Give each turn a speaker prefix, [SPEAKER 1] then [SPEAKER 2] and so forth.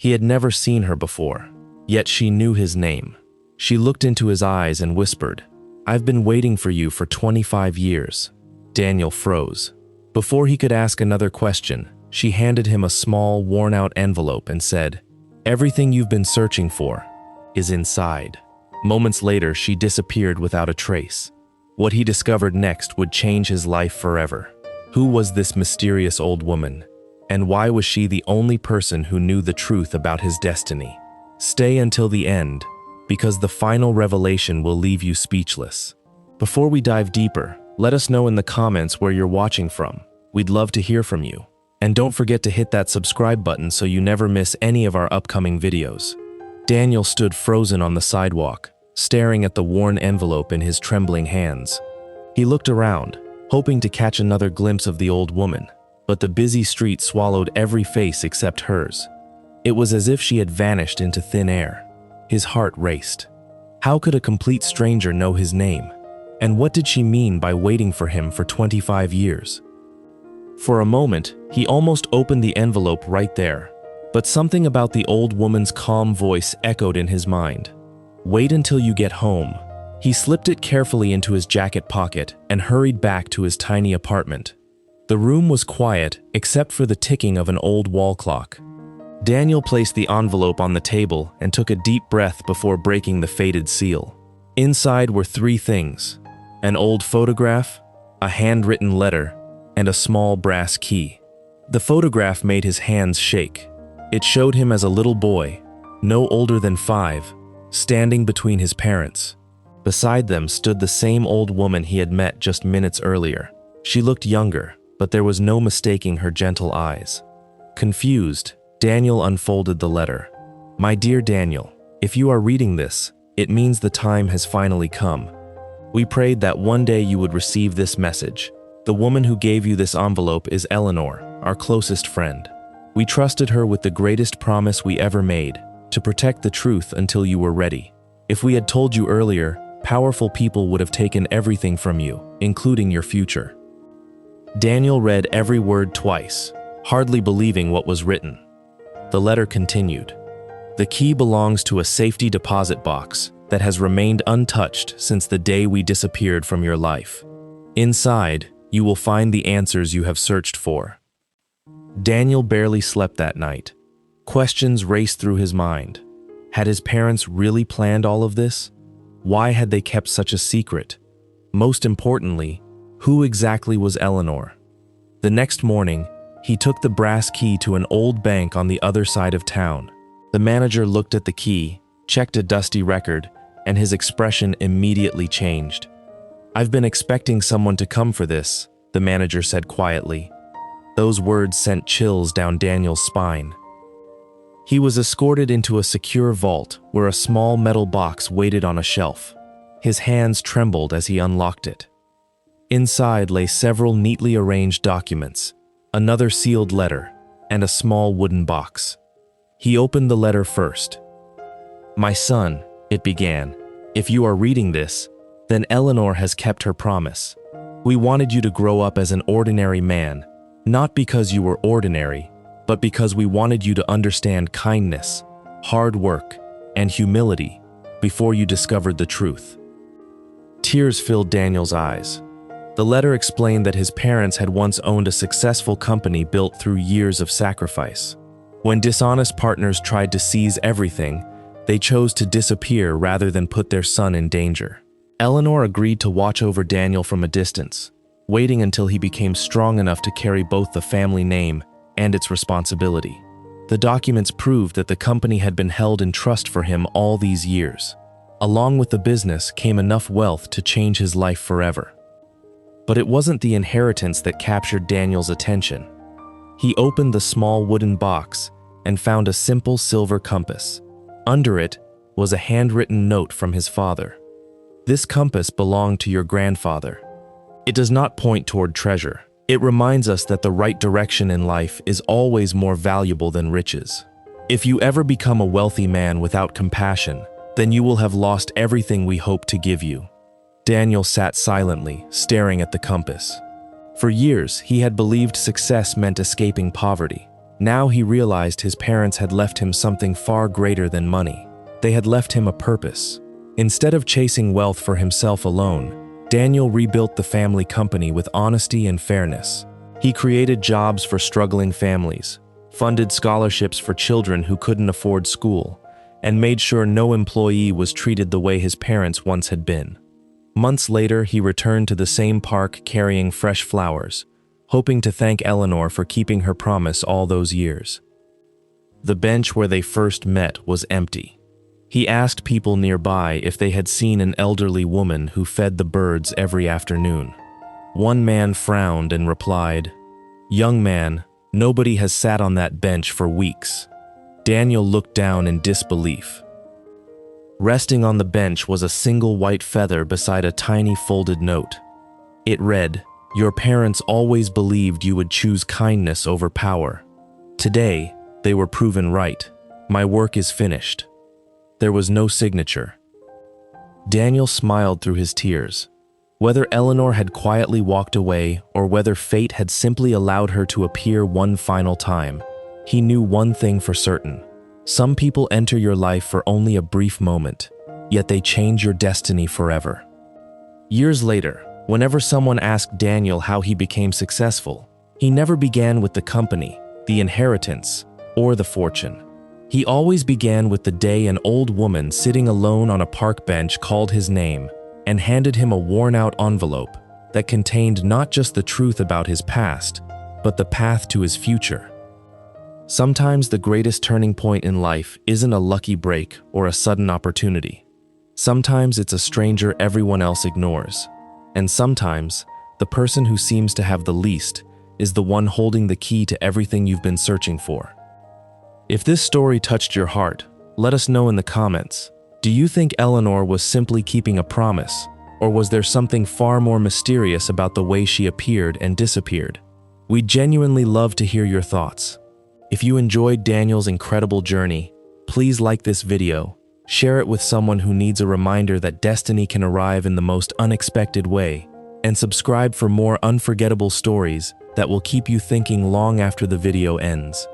[SPEAKER 1] He had never seen her before, yet she knew his name. She looked into his eyes and whispered, "I've been waiting for you for 25 years." Daniel froze. Before he could ask another question, she handed him a small, worn-out envelope and said, "Everything you've been searching for is inside." Moments later, she disappeared without a trace. What he discovered next would change his life forever. Who was this mysterious old woman? And why was she the only person who knew the truth about his destiny? Stay until the end, because the final revelation will leave you speechless. Before we dive deeper, let us know in the comments where you're watching from. We'd love to hear from you. And don't forget to hit that subscribe button so you never miss any of our upcoming videos. Daniel stood frozen on the sidewalk, staring at the worn envelope in his trembling hands. He looked around, hoping to catch another glimpse of the old woman, but the busy street swallowed every face except hers. It was as if she had vanished into thin air. His heart raced. How could a complete stranger know his name? And what did she mean by waiting for him for 25 years? For a moment, he almost opened the envelope right there, but something about the old woman's calm voice echoed in his mind. "Wait until you get home." He slipped it carefully into his jacket pocket and hurried back to his tiny apartment. The room was quiet except for the ticking of an old wall clock. Daniel placed the envelope on the table and took a deep breath before breaking the faded seal. Inside were three things: an old photograph, a handwritten letter, and a small brass key. The photograph made his hands shake. It showed him as a little boy, no older than 5, standing between his parents. Beside them stood the same old woman he had met just minutes earlier. She looked younger, but there was no mistaking her gentle eyes. Confused, Daniel unfolded the letter. "My dear Daniel, if you are reading this, it means the time has finally come. We prayed that one day you would receive this message. The woman who gave you this envelope is Eleanor, our closest friend. We trusted her with the greatest promise we ever made, to protect the truth until you were ready. If we had told you earlier, powerful people would have taken everything from you, including your future." Daniel read every word twice, hardly believing what was written. The letter continued. "The key belongs to a safety deposit box that has remained untouched since the day we disappeared from your life. Inside, you will find the answers you have searched for." Daniel barely slept that night. Questions raced through his mind. Had his parents really planned all of this? Why had they kept such a secret? Most importantly, who exactly was Eleanor? The next morning, he took the brass key to an old bank on the other side of town. The manager looked at the key, checked a dusty record, and his expression immediately changed. "I've been expecting someone to come for this," the manager said quietly. Those words sent chills down Daniel's spine. He was escorted into a secure vault where a small metal box waited on a shelf. His hands trembled as he unlocked it. Inside lay several neatly arranged documents, another sealed letter, and a small wooden box. He opened the letter first. "My son," it began, "if you are reading this, then Eleanor has kept her promise. We wanted you to grow up as an ordinary man, not because you were ordinary, but because we wanted you to understand kindness, hard work, and humility before you discovered the truth." Tears filled Daniel's eyes. The letter explained that his parents had once owned a successful company built through years of sacrifice. When dishonest partners tried to seize everything, they chose to disappear rather than put their son in danger. Eleanor agreed to watch over Daniel from a distance, waiting until he became strong enough to carry both the family name and its responsibility. The documents proved that the company had been held in trust for him all these years. Along with the business came enough wealth to change his life forever. But it wasn't the inheritance that captured Daniel's attention. He opened the small wooden box and found a simple silver compass. Under it was a handwritten note from his father. "This compass belonged to your grandfather. It does not point toward treasure. It reminds us that the right direction in life is always more valuable than riches. If you ever become a wealthy man without compassion, then you will have lost everything we hope to give you." Daniel sat silently, staring at the compass. For years, he had believed success meant escaping poverty. Now he realized his parents had left him something far greater than money. They had left him a purpose. Instead of chasing wealth for himself alone, Daniel rebuilt the family company with honesty and fairness. He created jobs for struggling families, funded scholarships for children who couldn't afford school, and made sure no employee was treated the way his parents once had been. Months later, he returned to the same park carrying fresh flowers, hoping to thank Eleanor for keeping her promise all those years. The bench where they first met was empty. He asked people nearby if they had seen an elderly woman who fed the birds every afternoon. One man frowned and replied, "Young man, nobody has sat on that bench for weeks." Daniel looked down in disbelief. Resting on the bench was a single white feather beside a tiny folded note. It read, "Your parents always believed you would choose kindness over power. Today, they were proven right. My work is finished." There was no signature. Daniel smiled through his tears. Whether Eleanor had quietly walked away or whether fate had simply allowed her to appear one final time, he knew one thing for certain. Some people enter your life for only a brief moment, yet they change your destiny forever. Years later, whenever someone asked Daniel how he became successful, he never began with the company, the inheritance, or the fortune. He always began with the day an old woman sitting alone on a park bench called his name and handed him a worn-out envelope that contained not just the truth about his past, but the path to his future. Sometimes the greatest turning point in life isn't a lucky break or a sudden opportunity. Sometimes it's a stranger everyone else ignores. And sometimes, the person who seems to have the least is the one holding the key to everything you've been searching for. If this story touched your heart, let us know in the comments. Do you think Eleanor was simply keeping a promise, or was there something far more mysterious about the way she appeared and disappeared? We'd genuinely love to hear your thoughts. If you enjoyed Daniel's incredible journey, please like this video, share it with someone who needs a reminder that destiny can arrive in the most unexpected way, and subscribe for more unforgettable stories that will keep you thinking long after the video ends.